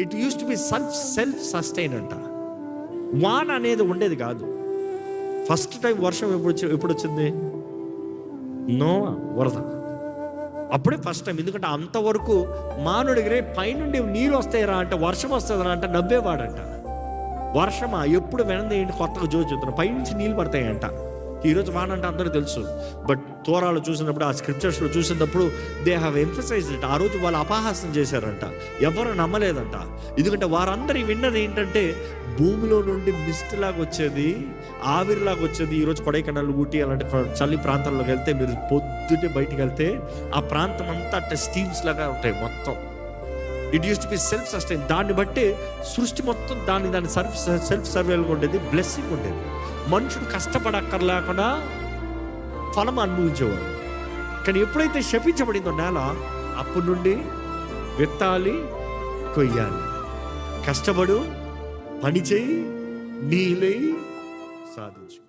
It use to be self sustain అంట. వాన అనేది ఉండేది కాదు. ఫస్ట్ టైం వర్షం ఎప్పుడు వచ్చింది? నోవా వరద, అప్పుడే ఫస్ట్ టైం. ఎందుకంటే అంతవరకు మానవుడికి పైనుండి నీళ్ళు వస్తాయిరా అంటే, వర్షం వస్తుందిరా అంటే నవ్వేవాడంట. వర్షమా ఎప్పుడు వినంది ఏంటి, కొత్తగా చూస్తున్నాం, పైనుంచి నీళ్ళు పడతాయంట. ఈరోజు వాన అంటే అందరూ తెలుసు, బట్ తోరాలు చూసినప్పుడు, ఆ స్క్రిప్చర్స్లో చూసినప్పుడు దే హ్యావ్ ఎంఫసైజ్డ్ ఇట్. ఆ రోజు వాళ్ళు అపహాస్యం చేశారంట, ఎవరు నమ్మలేదంట. ఎందుకంటే వారందరూ విన్నది ఏంటంటే, భూమిలో నుండి మిస్ట్ లాగా వచ్చేది, ఆవిరిలాగా వచ్చేది. ఈరోజు కొడైకెనాల్, ఊటీ అలాంటి చలి ప్రాంతాల్లోకి వెళ్తే, మీరు పొద్దుటే బయటికి వెళ్తే ఆ ప్రాంతం అంతా అంటే స్టీమ్స్ లాగా ఉంటాయి మొత్తం. It use to be self sustain. దాన్ని బట్టి సృష్టి మొత్తం దాని సెల్ఫ్ సర్వేల్గా ఉండేది, బ్లెస్సింగ్ ఉండేది. మనుషుడు కష్టపడక్కర్లేకుండా ఫలం అనుభవించేవాడు. కానీ ఎప్పుడైతే శపించబడిందో నేల, అప్పటి నుండి విత్తాలి, కొయ్యాలి, కష్టపడు, పని చేయి, నీలై, సాధించు.